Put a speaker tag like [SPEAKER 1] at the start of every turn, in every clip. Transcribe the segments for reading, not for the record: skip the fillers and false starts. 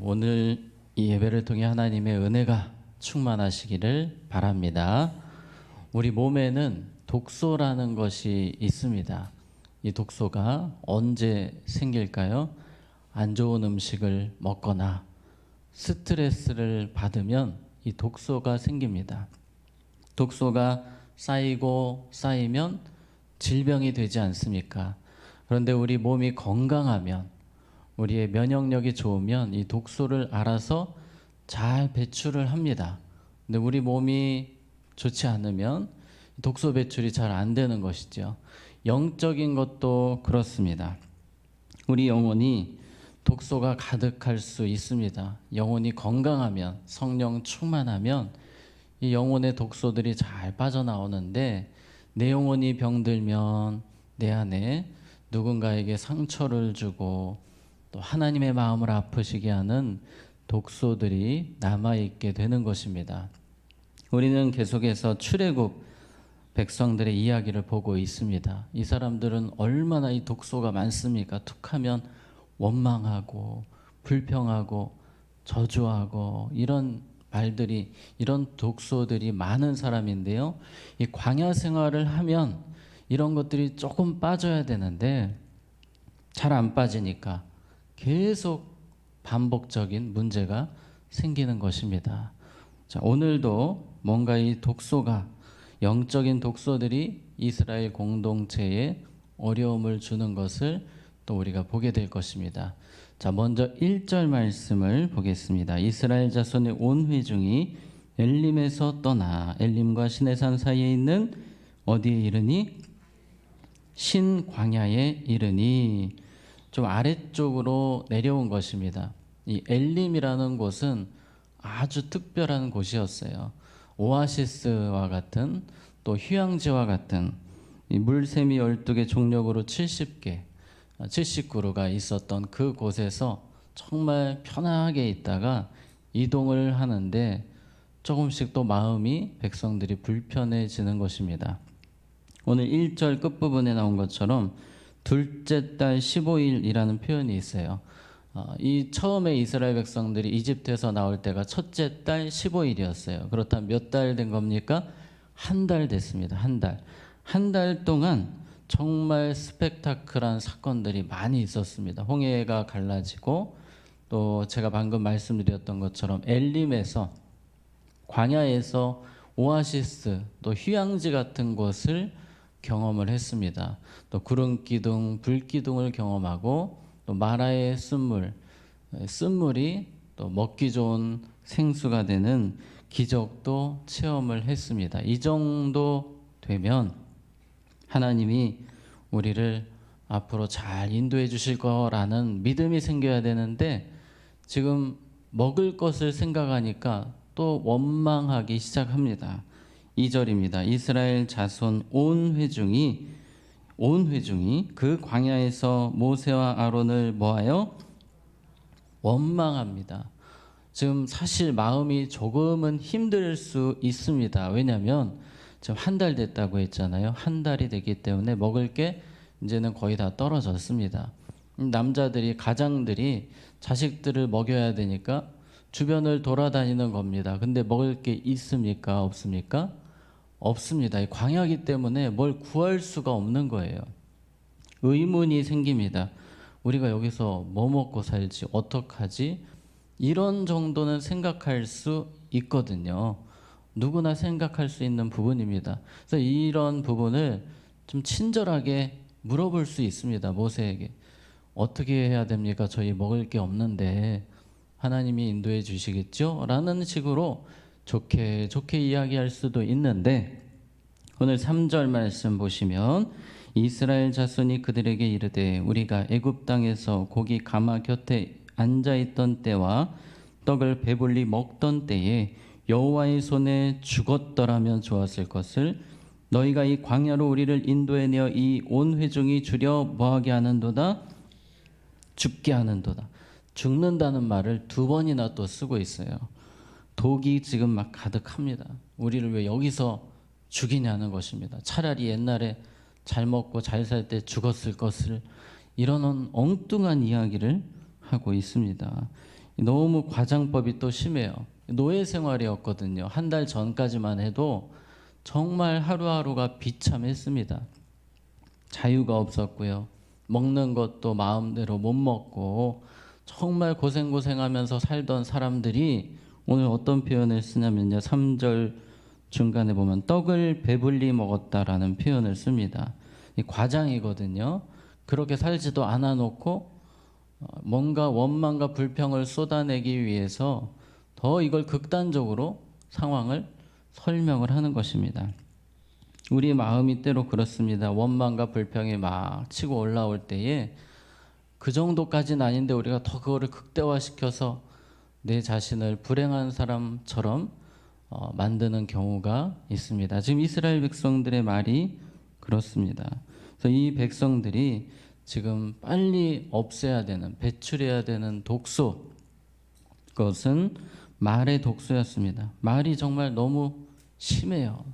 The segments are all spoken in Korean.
[SPEAKER 1] 오늘 이 예배를 통해 하나님의 은혜가 충만하시기를 바랍니다. 우리 몸에는 독소라는 것이 있습니다. 이 독소가 언제 생길까요? 안 좋은 음식을 먹거나 스트레스를 받으면 이 독소가 생깁니다. 독소가 쌓이고 쌓이면 질병이 되지 않습니까? 그런데 우리 몸이 건강하면, 우리의 면역력이 좋으면 이 독소를 알아서 잘 배출을 합니다. 근데 우리 몸이 좋지 않으면 독소 배출이 잘 안 되는 것이죠. 영적인 것도 그렇습니다. 우리 영혼이 독소가 가득할 수 있습니다. 영혼이 건강하면, 성령 충만하면 이 영혼의 독소들이 잘 빠져나오는데, 내 영혼이 병들면 내 안에 누군가에게 상처를 주고 또 하나님의 마음을 아프시게 하는 독소들이 남아있게 되는 것입니다. 우리는 계속해서 출애굽 백성들의 이야기를 보고 있습니다. 이 사람들은 얼마나 이 독소가 많습니까? 툭하면 원망하고 불평하고 저주하고 이런 말들이, 이런 독소들이 많은 사람인데요. 이 광야 생활을 하면 이런 것들이 조금 빠져야 되는데 잘 안 빠지니까 계속 반복적인 문제가 생기는 것입니다. 자, 오늘도 뭔가 이 독소가, 영적인 독소들이 이스라엘 공동체에 어려움을 주는 것을 또 우리가 보게 될 것입니다. 자, 먼저 1절 말씀을 보겠습니다. 이스라엘 자손의 온 회중이 엘림에서 떠나 엘림과 시내산 사이에 있는 어디에 이르니? 신광야에 이르니. 좀 아래쪽으로 내려온 것입니다. 이 엘림이라는 곳은 아주 특별한 곳이었어요. 오아시스와 같은, 또 휴양지와 같은, 이 물샘이 12개, 종력으로 70개, 70그루가 있었던 그 곳에서 정말 편하게 있다가 이동을 하는데 조금씩 또 마음이, 백성들이 불편해지는 것입니다. 오늘 1절 끝부분에 나온 것처럼 둘째 달 15일이라는 표현이 있어요. 이 처음에 이스라엘 백성들이 이집트에서 나올 때가 첫째 달 15일이었어요. 그렇다면 몇 달 된 겁니까? 한 달 됐습니다. 한 달. 한 달 동안 정말 스펙타클한 사건들이 많이 있었습니다. 홍해가 갈라지고, 또 제가 방금 말씀드렸던 것처럼 엘림에서, 광야에서 오아시스, 또 휴양지 같은 곳을 경험을 했습니다. 또 구름 기둥, 불 기둥을 경험하고, 또 마라의 쓴물이 또 먹기 좋은 생수가 되는 기적도 체험을 했습니다. 이 정도 되면 하나님이 우리를 앞으로 잘 인도해 주실 거라는 믿음이 생겨야 되는데, 지금 먹을 것을 생각하니까 또 원망하기 시작합니다. 2절입니다. 이스라엘 자손 온 회중이 그 광야에서 모세와 아론을 모하여 원망합니다. 지금 사실 마음이 조금은 힘들 수 있습니다. 왜냐하면 지금 한 달 됐다고 했잖아요. 한 달이 됐기 때문에 먹을 게 이제는 거의 다 떨어졌습니다. 남자들이, 가장들이 자식들을 먹여야 되니까 주변을 돌아다니는 겁니다. 근데 먹을 게 있습니까? 없습니까? 없습니다. 광야이기 때문에 뭘 구할 수가 없는 거예요. 의문이 생깁니다. 우리가 여기서 뭐 먹고 살지? 어떡하지? 이런 정도는 생각할 수 있거든요. 누구나 생각할 수 있는 부분입니다. 그래서 이런 부분을 좀 친절하게 물어볼 수 있습니다. 모세에게. 어떻게 해야 됩니까? 저희 먹을 게 없는데 하나님이 인도해 주시겠죠? 라는 식으로 좋게 이야기할 수도 있는데, 오늘 3절 말씀 보시면 이스라엘 자손이 그들에게 이르되 우리가 애굽 땅에서 고기 가마 곁에 앉아있던 때와 떡을 배불리 먹던 때에 여호와의 손에 죽었더라면 좋았을 것을 너희가 이 광야로 우리를 인도해내어 이 온 회중이 주려 뭐하게 하는도다? 죽게 하는도다. 죽는다는 말을 2번이나 또 쓰고 있어요. 독이 지금 막 가득합니다. 우리를 왜 여기서 죽이냐는 것입니다. 차라리 옛날에 잘 먹고 잘 살 때 죽었을 것을, 이런 엉뚱한 이야기를 하고 있습니다. 너무 과장법이 또 심해요. 노예 생활이었거든요. 한 달 전까지만 해도 정말 하루하루가 비참했습니다. 자유가 없었고요. 먹는 것도 마음대로 못 먹고 정말 고생하면서 살던 사람들이 오늘 어떤 표현을 쓰냐면요. 3절 중간에 보면 떡을 배불리 먹었다라는 표현을 씁니다. 이 과장이거든요. 그렇게 살지도 않아 놓고 뭔가 원망과 불평을 쏟아내기 위해서 더 이걸 극단적으로 상황을 설명을 하는 것입니다. 우리 마음이 때로 그렇습니다. 원망과 불평이 막 치고 올라올 때에 그 정도까지는 아닌데 우리가 더 그거를 극대화시켜서 내 자신을 불행한 사람처럼 만드는 경우가 있습니다. 지금 이스라엘 백성들의 말이 그렇습니다. 그래서 이 백성들이 지금 빨리 없애야 되는, 배출해야 되는 독소, 그것은 말의 독소였습니다. 말이 정말 너무 심해요.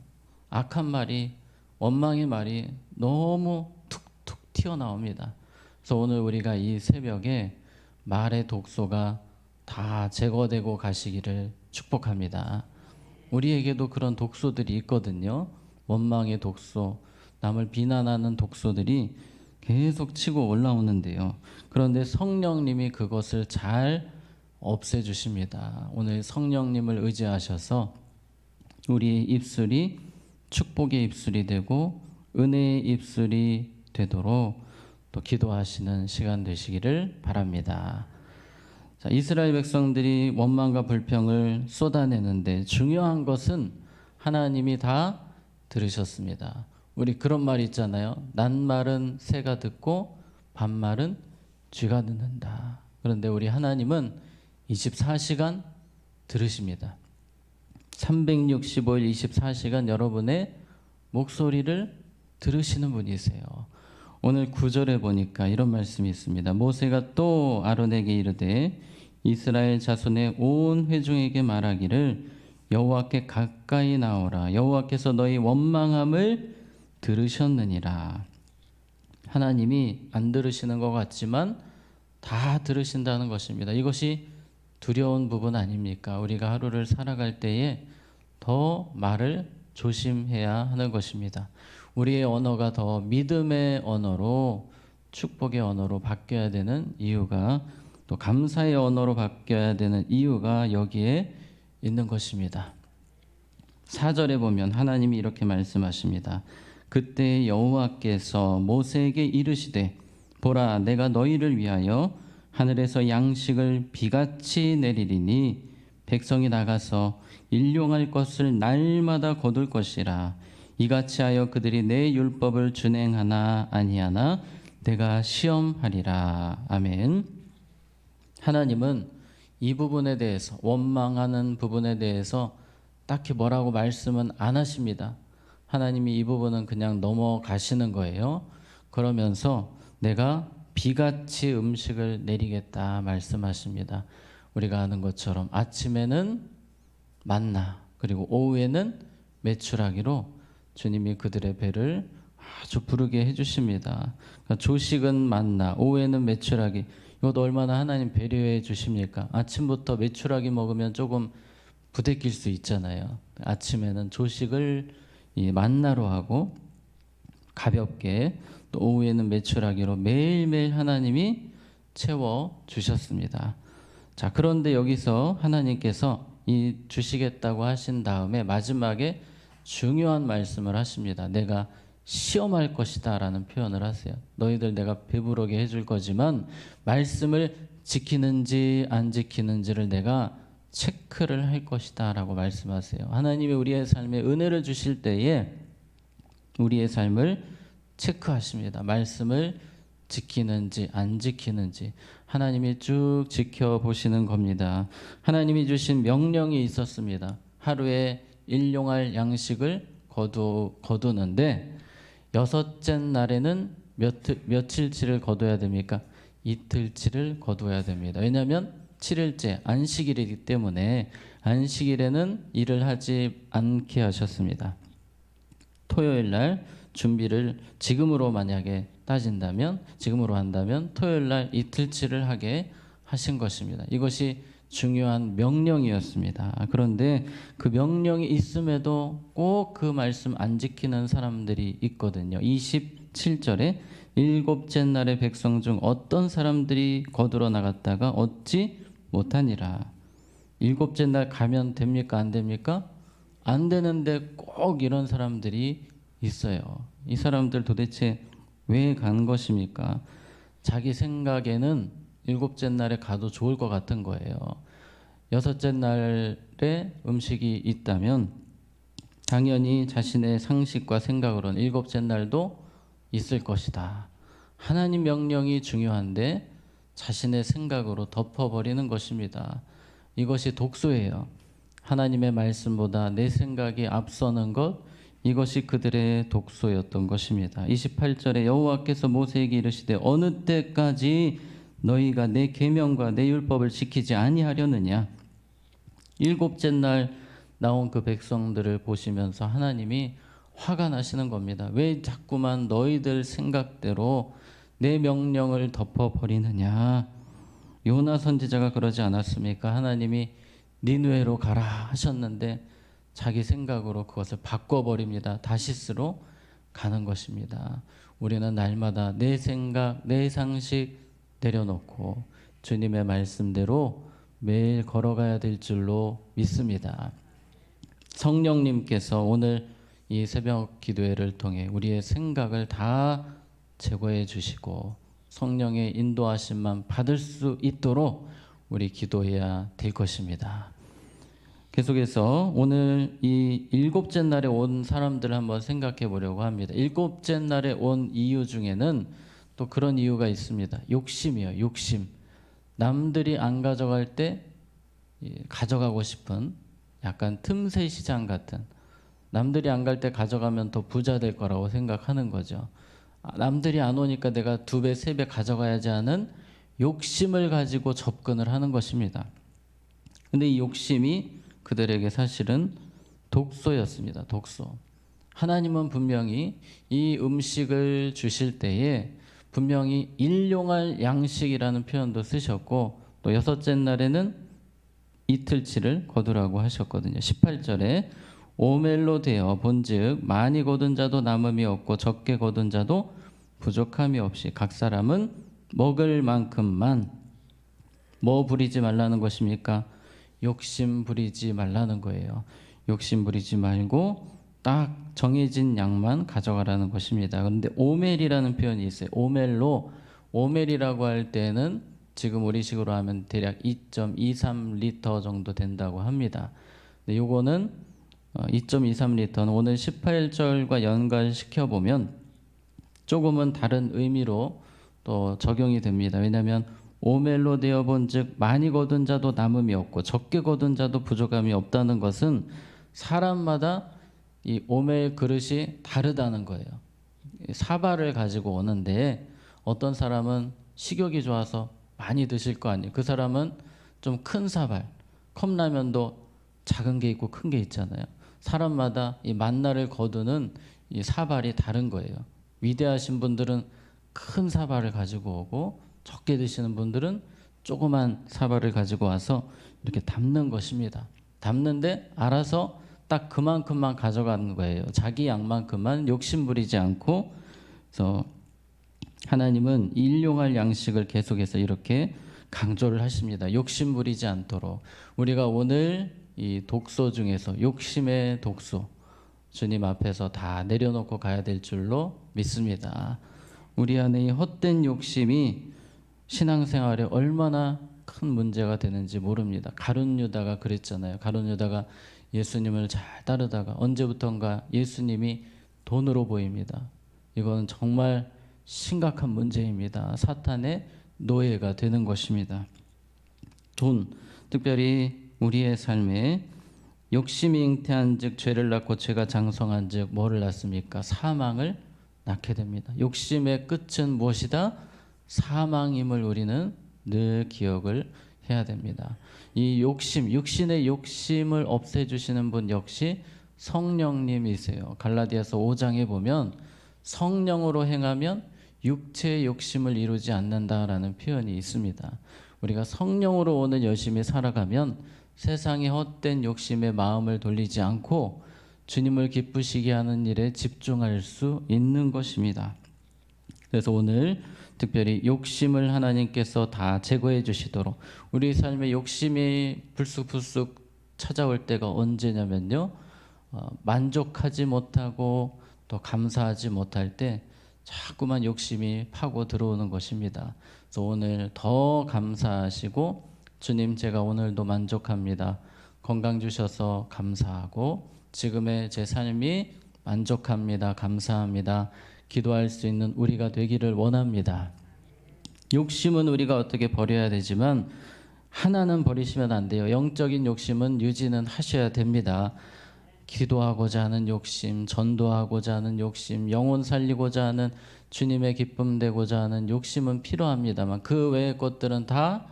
[SPEAKER 1] 악한 말이, 원망의 말이 너무 툭툭 튀어나옵니다. 그래서 오늘 우리가 이 새벽에 말의 독소가 다 제거되고 가시기를 축복합니다. 우리에게도 그런 독소들이 있거든요. 원망의 독소, 남을 비난하는 독소들이 계속 치고 올라오는데요. 그런데 성령님이 그것을 잘 없애주십니다. 오늘 성령님을 의지하셔서 우리의 입술이 축복의 입술이 되고 은혜의 입술이 되도록 또 기도하시는 시간 되시기를 바랍니다. 자, 이스라엘 백성들이 원망과 불평을 쏟아내는데 중요한 것은 하나님이 다 들으셨습니다. 우리 그런 말 있잖아요. 낱말은 새가 듣고 반말은 쥐가 듣는다. 그런데 우리 하나님은 24시간 들으십니다. 365일 24시간 여러분의 목소리를 들으시는 분이세요. 오늘 9절에 보니까 이런 말씀이 있습니다. 모세가 또 아론에게 이르되 이스라엘 자손의 온 회중에게 말하기를 여호와께 가까이 나오라. 여호와께서 너희 원망함을 들으셨느니라. 하나님이 안 들으시는 것 같지만 다 들으신다는 것입니다. 이것이 두려운 부분 아닙니까? 우리가 하루를 살아갈 때에 더 말을 조심해야 하는 것입니다. 우리의 언어가 더 믿음의 언어로, 축복의 언어로 바뀌어야 되는 이유가, 또 감사의 언어로 바뀌어야 되는 이유가 여기에 있는 것입니다. 4절에 보면 하나님이 이렇게 말씀하십니다. 그때 여호와께서 모세에게 이르시되 보라, 내가 너희를 위하여 하늘에서 양식을 비같이 내리리니 백성이 나가서 일용할 것을 날마다 거둘 것이라. 이같이 하여 그들이 내 율법을 준행하나 아니하나 내가 시험하리라. 아멘. 하나님은 이 부분에 대해서, 원망하는 부분에 대해서 딱히 뭐라고 말씀은 안 하십니다. 하나님이 이 부분은 그냥 넘어가시는 거예요. 그러면서 내가 비같이 음식을 내리겠다 말씀하십니다. 우리가 아는 것처럼 아침에는 만나, 그리고 오후에는 메추라기로 주님이 그들의 배를 아주 부르게 해주십니다. 그러니까 조식은 만나, 오후에는 메추라기. 이것도 얼마나 하나님 배려해 주십니까? 아침부터 메추라기 먹으면 조금 부대낄 수 있잖아요. 아침에는 조식을 만나로 하고 가볍게, 또 오후에는 메추라기로 매일매일 하나님이 채워 주셨습니다. 자, 그런데 여기서 하나님께서 이 주시겠다고 하신 다음에 마지막에 중요한 말씀을 하십니다. 내가 시험할 것이다 라는 표현을 하세요. 너희들 내가 배부르게 해줄 거지만 말씀을 지키는지 안 지키는지를 내가 체크를 할 것이다 라고 말씀하세요. 하나님이 우리의 삶에 은혜를 주실 때에 우리의 삶을 체크하십니다. 말씀을 지키는지 안 지키는지 하나님이 쭉 지켜보시는 겁니다. 하나님이 주신 명령이 있었습니다. 하루에 일용할 양식을 거두는데 여섯째 날에는 며칠치를 거둬야 됩니까? 이틀치를 거두어야 됩니다. 왜냐하면 7일째 안식일이기 때문에 안식일에는 일을 하지 않게 하셨습니다. 토요일 날 준비를 지금으로 만약에 따진다면, 지금으로 한다면 토요일 날 이틀치를 하게 하신 것입니다. 이것이 중요한 명령이었습니다. 그런데 그 명령이 있음에도 꼭 그 말씀 안 지키는 사람들이 있거든요. 27절에 일곱째 날에 백성 중 어떤 사람들이 거두러 나갔다가 얻지 못하니라. 일곱째 날 가면 됩니까? 안 됩니까? 안 되는데 꼭 이런 사람들이 있어요. 이 사람들 도대체 왜 간 것입니까? 자기 생각에는 일곱째 날에 가도 좋을 것 같은 거예요. 여섯째 날에 음식이 있다면 당연히 자신의 상식과 생각으로는 일곱째 날도 있을 것이다. 하나님 명령이 중요한데 자신의 생각으로 덮어버리는 것입니다. 이것이 독소예요. 하나님의 말씀보다 내 생각이 앞서는 것, 이것이 그들의 독소였던 것입니다. 28절에 여호와께서 모세에게 이르시되 어느 때까지 너희가 내 계명과 내 율법을 지키지 아니하려느냐. 일곱째 날 나온 그 백성들을 보시면서 하나님이 화가 나시는 겁니다. 왜 자꾸만 너희들 생각대로 내 명령을 덮어버리느냐. 요나 선지자가 그러지 않았습니까? 하나님이 니느웨로 가라 하셨는데 자기 생각으로 그것을 바꿔버립니다. 다시스로 가는 것입니다. 우리는 날마다 내 생각, 내 상식 내려놓고 주님의 말씀대로 매일 걸어가야 될 줄로 믿습니다. 성령님께서 오늘 이 새벽 기도회를 통해 우리의 생각을 다 제거해 주시고 성령의 인도하심만 받을 수 있도록 우리 기도해야 될 것입니다. 계속해서 오늘 이 일곱째 날에 온 사람들을 한번 생각해 보려고 합니다. 일곱째 날에 온 이유 중에는 또 그런 이유가 있습니다. 욕심이요, 욕심. 남들이 안 가져갈 때 가져가고 싶은 약간 틈새 시장 같은, 남들이 안 갈 때 가져가면 더 부자 될 거라고 생각하는 거죠. 남들이 안 오니까 내가 2배, 3배 가져가야지 하는 욕심을 가지고 접근을 하는 것입니다. 근데 이 욕심이 그들에게 사실은 독소였습니다. 독소. 하나님은 분명히 이 음식을 주실 때에 분명히 일용할 양식이라는 표현도 쓰셨고 또 여섯째 날에는 이틀치를 거두라고 하셨거든요. 18절에 오멜로 되어 본즉 많이 거둔 자도 남음이 없고 적게 거둔 자도 부족함이 없이 각 사람은 먹을 만큼만. 뭐 부리지 말라는 것입니까? 욕심 부리지 말라는 거예요. 욕심 부리지 말고 딱 정해진 양만 가져가라는 것입니다. 그런데 오멜이라는 표현이 있어요. 오멜이라고 할 때는 지금 우리식으로 하면 대략 2.23리터 정도 된다고 합니다. 근데 요거는 2.23리터는 오늘 18절과 연관시켜 보면 조금은 다른 의미로 또 적용이 됩니다. 왜냐하면 오멜로 되어 본즉 많이 거둔 자도 남음이 없고 적게 거둔 자도 부족함이 없다는 것은 사람마다 이 오멜 그릇이 다르다는 거예요. 사발을 가지고 오는데 어떤 사람은 식욕이 좋아서 많이 드실 거 아니에요. 그 사람은 좀 큰 사발, 컵라면도 작은 게 있고 큰 게 있잖아요. 사람마다 이 만나를 거두는 이 사발이 다른 거예요. 위대하신 분들은 큰 사발을 가지고 오고 적게 드시는 분들은 조그만 사발을 가지고 와서 이렇게 담는 것입니다. 담는데 알아서 딱 그만큼만 가져가는 거예요. 자기 양만큼만 욕심 부리지 않고. 그래서 하나님은 일용할 양식을 계속해서 이렇게 강조를 하십니다. 욕심 부리지 않도록. 우리가 오늘 이 독소 중에서 욕심의 독소 주님 앞에서 다 내려놓고 가야 될 줄로 믿습니다. 우리 안에 이 헛된 욕심이 신앙생활에 얼마나 큰 문제가 되는지 모릅니다. 가룟 유다가 그랬잖아요. 가룟 유다가 예수님을 잘 따르다가 언제부턴가 예수님이 돈으로 보입니다. 이건 정말 심각한 문제입니다. 사탄의 노예가 되는 것입니다. 돈, 특별히 우리의 삶에 욕심이 잉태한 즉 죄를 낳고 죄가 장성한 즉 뭐를 낳습니까? 사망을 낳게 됩니다. 욕심의 끝은 무엇이다? 사망임을 우리는 늘 기억을 해야 됩니다. 이 욕심, 육신의 욕심을 없애주시는 분 역시 성령님이세요. 갈라디아서 5장에 보면 성령으로 행하면 육체의 욕심을 이루지 않는다라는 표현이 있습니다. 우리가 성령으로 오늘 열심히 살아가면 세상의 헛된 욕심에 마음을 돌리지 않고 주님을 기쁘시게 하는 일에 집중할 수 있는 것입니다. 그래서 오늘 특별히 욕심을 하나님께서 다 제거해 주시도록, 우리 삶에 욕심이 불쑥불쑥 찾아올 때가 언제냐면요, 만족하지 못하고 또 감사하지 못할 때 자꾸만 욕심이 파고 들어오는 것입니다. 그래서 오늘 더 감사하시고, 주님 제가 오늘도 만족합니다, 건강 주셔서 감사하고 지금의 제 삶이 만족합니다, 감사합니다, 기도할 수 있는 우리가 되기를 원합니다. 욕심은 우리가 어떻게 버려야 되지만 하나는 버리시면 안 돼요. 영적인 욕심은 유지는 하셔야 됩니다. 기도하고자 하는 욕심, 전도하고자 하는 욕심, 영혼 살리고자 하는, 주님의 기쁨 되고자 하는 욕심은 필요합니다만 그 외의 것들은 다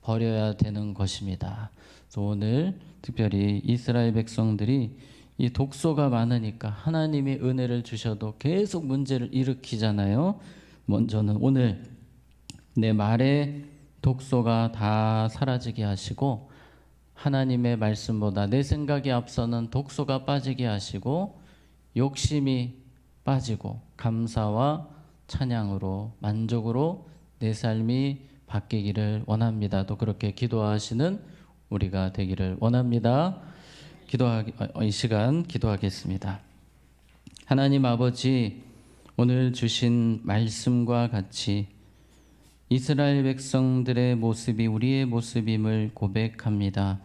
[SPEAKER 1] 버려야 되는 것입니다. 그래서 오늘 특별히 이스라엘 백성들이 이 독소가 많으니까 하나님이 은혜를 주셔도 계속 문제를 일으키잖아요. 먼저는 오늘 내 말에 독소가 다 사라지게 하시고, 하나님의 말씀보다 내 생각이 앞서는 독소가 빠지게 하시고, 욕심이 빠지고 감사와 찬양으로 만족으로 내 삶이 바뀌기를 원합니다. 또 그렇게 기도하시는 우리가 되기를 원합니다. 이 시간 기도하겠습니다. 하나님 아버지, 오늘 주신 말씀과 같이 이스라엘 백성들의 모습이 우리의 모습임을 고백합니다.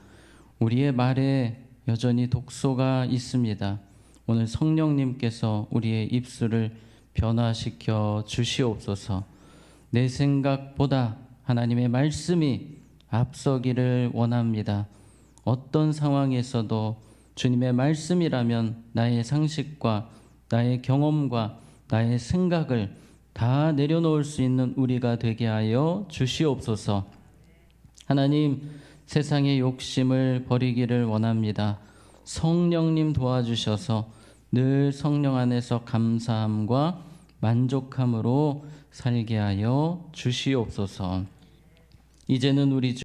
[SPEAKER 1] 우리의 말에 여전히 독소가 있습니다. 오늘 성령님께서 우리의 입술을 변화시켜 주시옵소서. 내 생각보다 하나님의 말씀이 앞서기를 원합니다. 어떤 상황에서도 주님의 말씀이라면 나의 상식과 나의 경험과 나의 생각을 다 내려놓을 수 있는 우리가 되게 하여 주시옵소서. 하나님, 세상의 욕심을 버리기를 원합니다. 성령님 도와주셔서 늘 성령 안에서 감사함과 만족함으로 살게 하여 주시옵소서. 이제는 우리